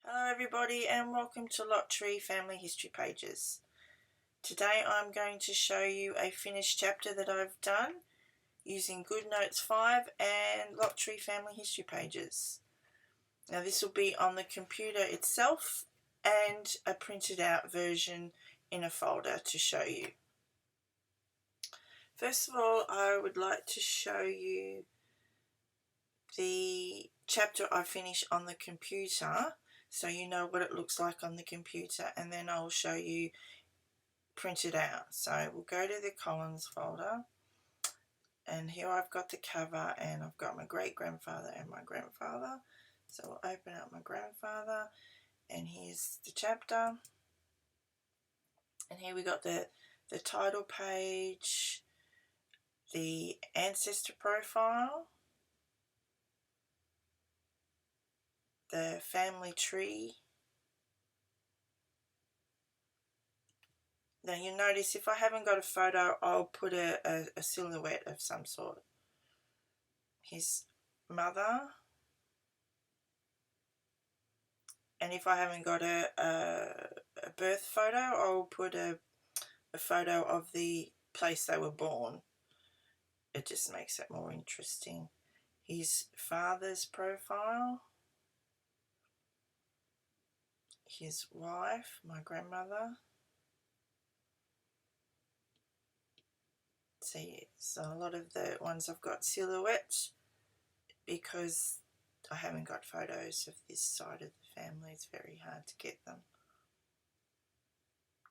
Hello everybody and welcome to Lot Tree Family History Pages. Today I'm going to show you a finished chapter that I've done using Goodnotes 5 and Lot Tree Family History Pages. Now this will be on the computer itself and a printed out version in a folder to show you. First of all, I would like to show you the chapter I finished on the computer, so you know what it looks like on the computer, and then I'll show you printed out. So we'll go to the Collins folder, and here I've got the cover and I've got my great grandfather and my grandfather. So we'll open up my grandfather and here's the chapter, and here we got the title page, the ancestor profile, the family tree. Now you notice if I haven't got a photo, I'll put a silhouette of some sort. His mother. And if I haven't got a birth photo, I'll put a photo of the place they were born. It just makes it more interesting. His father's profile. His wife, my grandmother. See, so a lot of the ones I've got silhouettes because I haven't got photos of this side of the family. It's very hard to get them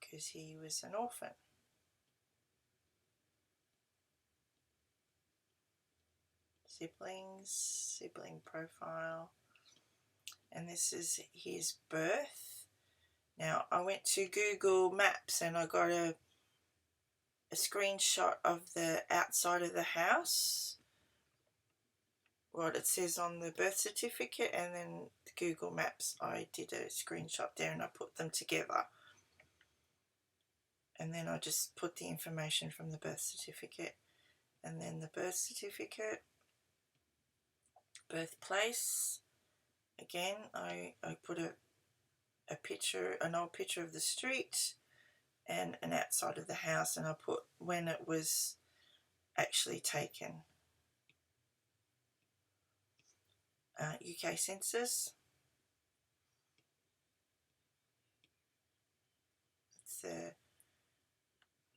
because he was an orphan. Siblings, sibling profile, and this is his birth. Now I went to Google Maps and I got a screenshot of the outside of the house, what it says on the birth certificate, and then the Google Maps I did a screenshot there and I put them together, and then I just put the information from the birth certificate, and then the birth certificate, birthplace. Again, I put a picture, an old picture of the street and an outside of the house, and I put when it was actually taken. UK census. It's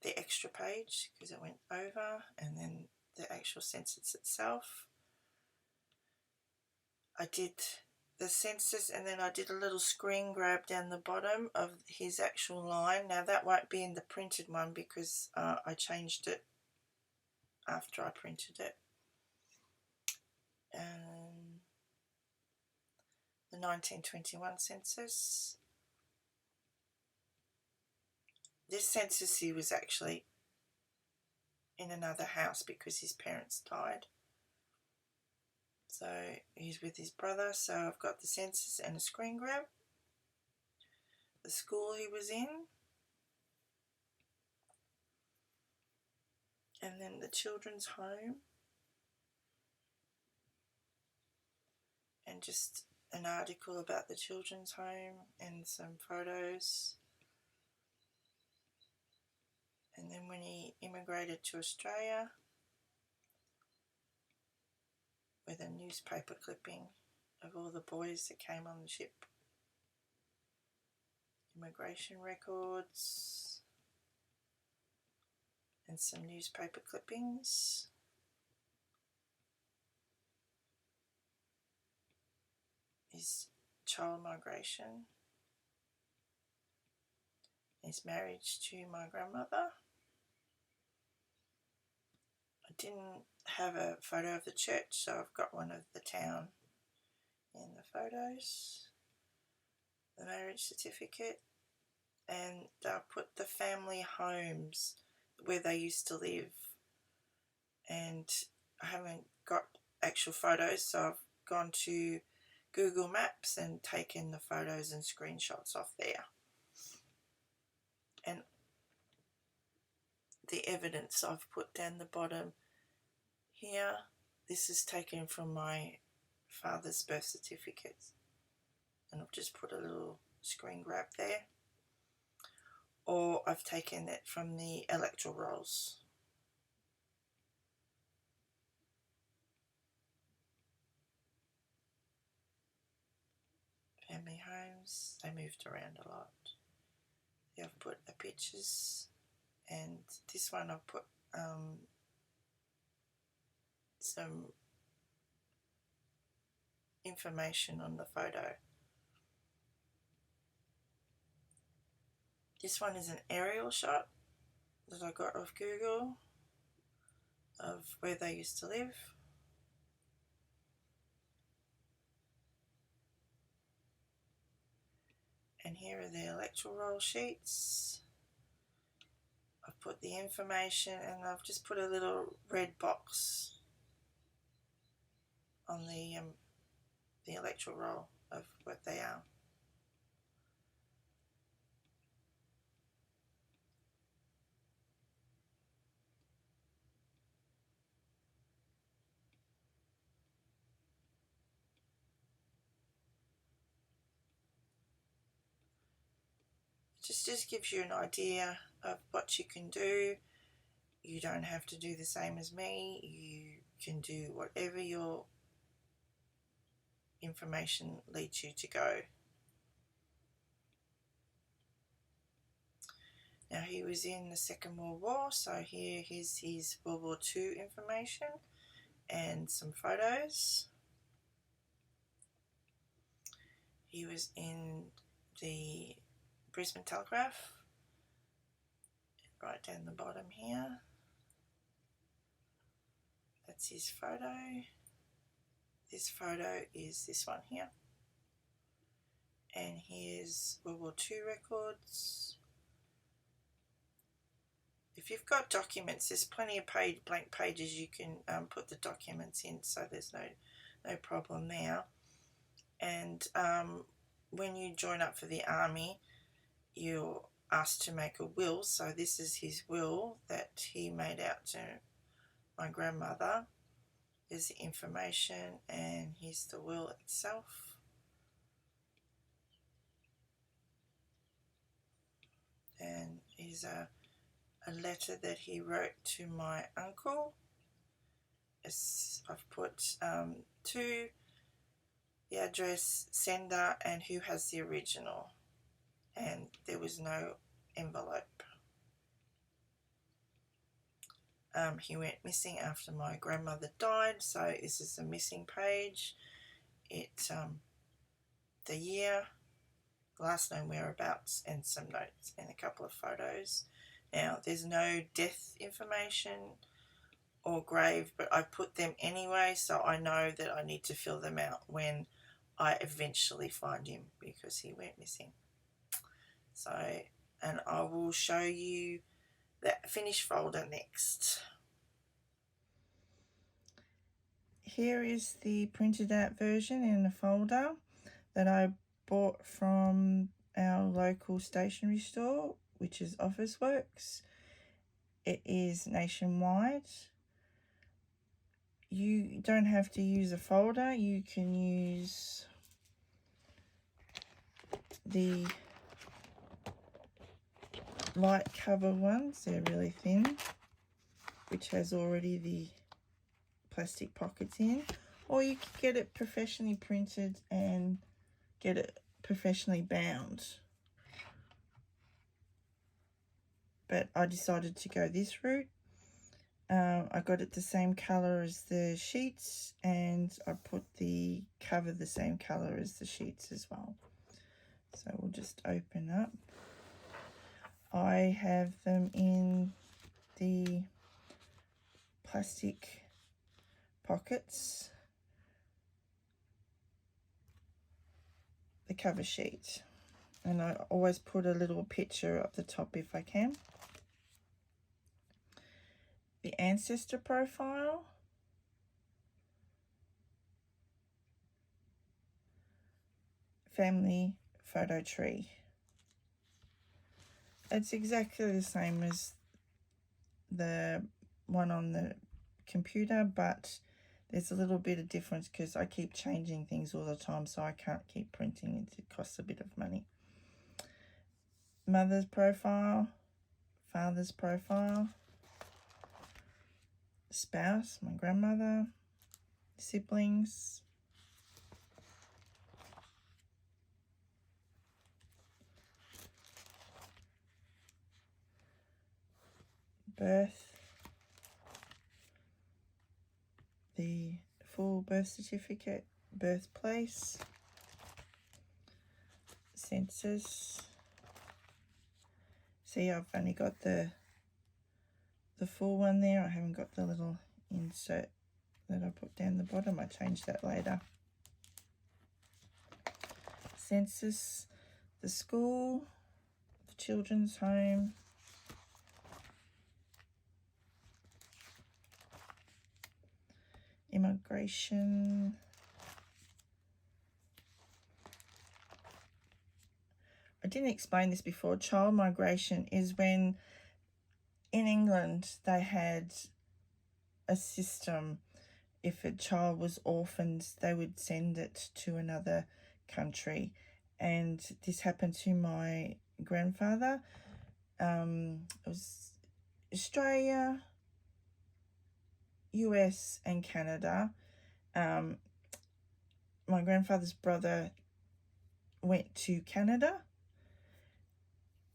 the extra page because it went over, and then the actual census itself. I did the census and then I did a little screen grab down the bottom of his actual line. Now that won't be in the printed one because I changed it after I printed it. The 1921 census. This census he was actually in another house because his parents died. So he's with his brother, so I've got the census and a screen grab. The school he was in. And then the children's home. And just an article about the children's home and some photos. And then when he immigrated to Australia, with a newspaper clipping of all the boys that came on the ship. Immigration records and some newspaper clippings. His child migration. His marriage to my grandmother. I didn't have a photo of the church, so I've got one of the town in the photos. The marriage certificate, and I put the family homes where they used to live, and I haven't got actual photos, so I've gone to Google Maps and taken the photos and screenshots off there. And the evidence I've put down the bottom here. This is taken from my father's birth certificate. and I've just put a little screen grab there, or I've taken it from the electoral rolls. Family homes, they moved around a lot. Yeah, I've put the pictures, and this one I've put some information on the photo. This one is an aerial shot that I got off Google of where they used to live. And here are the electoral roll sheets. I've put the information, and I've just put a little red box on the electoral roll of what they are. Just gives you an idea of what you can do. You don't have to do the same as me. You can do whatever your information leads you to go. Now, he was in the Second World War, so here is his World War II information and some photos. He was in the Brisbane Telegraph, right down the bottom here. That's his photo. This photo is this one here. And here's World War II records. If you've got documents, there's plenty of blank pages you can put the documents in, so there's no problem there. And when you join up for the army, you're asked to make a will. So this is his will that he made out to my grandmother. There's the information, and here's the will itself. And here's a letter that he wrote to my uncle. I've put to the address, sender, and who has the original. And there was no envelope. He went missing after my grandmother died, so this is a missing page. It's the year, last known whereabouts, and some notes and a couple of photos. Now, there's no death information or grave, but I put them anyway, so I know that I need to fill them out when I eventually find him, because he went missing. So, and I will show you that finished folder next. Here is the printed out version in a folder that I bought from our local stationery store, which is Officeworks. It is nationwide. You don't have to use a folder. You can use the light cover ones. They're really thin, which has already the plastic pockets in, or you can get it professionally printed and get it professionally bound. But I decided to go this route. I got it the same colour as the sheets, and I put the cover the same colour as the sheets as well. So we'll just open up. I have them in the plastic pockets, the cover sheet, and I always put a little picture up the top if I can. The ancestor profile, family photo tree. It's exactly the same as the one on the computer, but There's a little bit of difference because I keep changing things all the time, so I can't keep printing. It costs a bit of money. Mother's profile, father's profile, spouse, my grandmother, siblings, birth, the full birth certificate, birthplace, census. See, I've only got the full one there. I haven't got the little insert that I put down the bottom. I change that later. Census, the school, the children's home, immigration, I didn't explain this before. Child migration is when in England they had a system. If a child was orphaned, they would send it to another country, and this happened to my grandfather. It was Australia, US and Canada. My grandfather's brother went to Canada,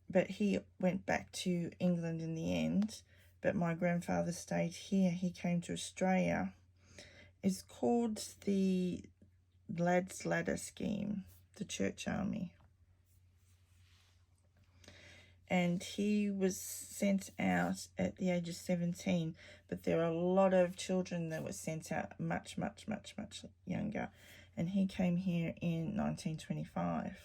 but he went back to England in the end. But my grandfather stayed here. He came to Australia. It's called the Lad's Ladder Scheme, the Church Army. And he was sent out at the age of 17, but there are a lot of children that were sent out much, much, much, much younger. And he came here in 1925.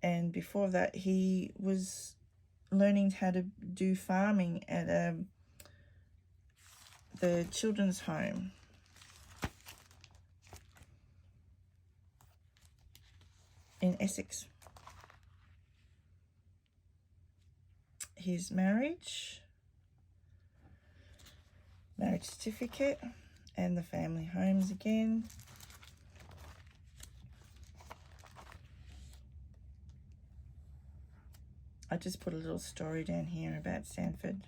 And before that, he was learning how to do farming at the children's home. In Essex. His marriage certificate, and the family homes again. I just put a little story down here about Sanford.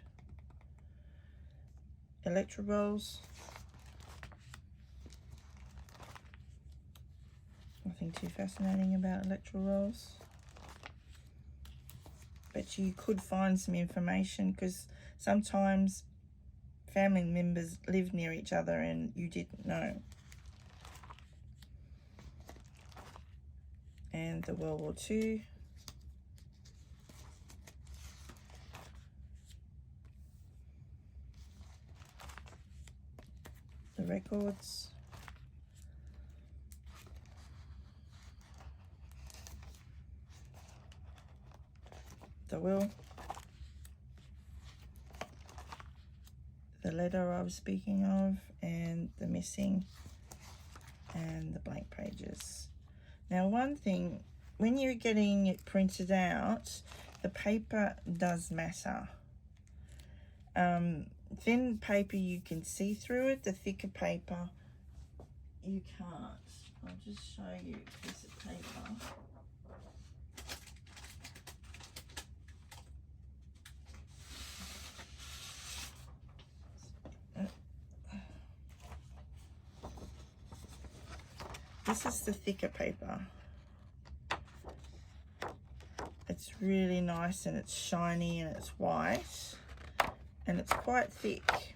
Electoral rolls. Nothing too fascinating about electoral rolls. But you could find some information, because sometimes family members live near each other and you didn't know. And the World War II. The records. The will. The letter I was speaking of, and the missing, and the blank pages. Now, one thing, when you're getting it printed out, the paper does matter. Thin paper, you can see through it. The thicker paper, you can't. I'll just show you a piece of paper. This is the thicker paper. It's really nice, and it's shiny, and it's white, and it's quite thick.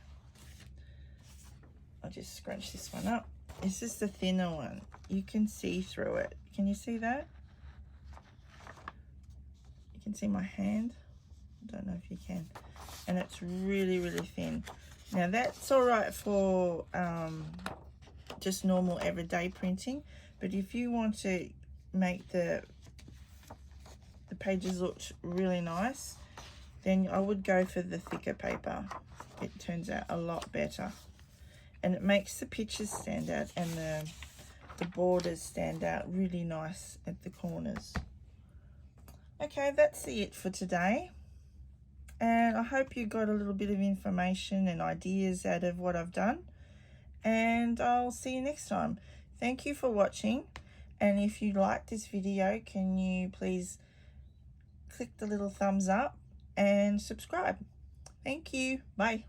I'll just scrunch this one up. This is the thinner one. You can see through it. Can you see that? You can see my hand. I don't know if you can. And it's really, really thin. Now that's all right for just normal everyday printing, but if you want to make the pages look really nice, then I would go for the thicker paper. It turns out a lot better, and it makes the pictures stand out, and the borders stand out really nice at the corners. Okay, that's it for today. And I hope you got a little bit of information and ideas out of what I've done. And I'll see you next time. Thank you for watching. And if you like this video, can you please click the little thumbs up and subscribe. Thank you. Bye.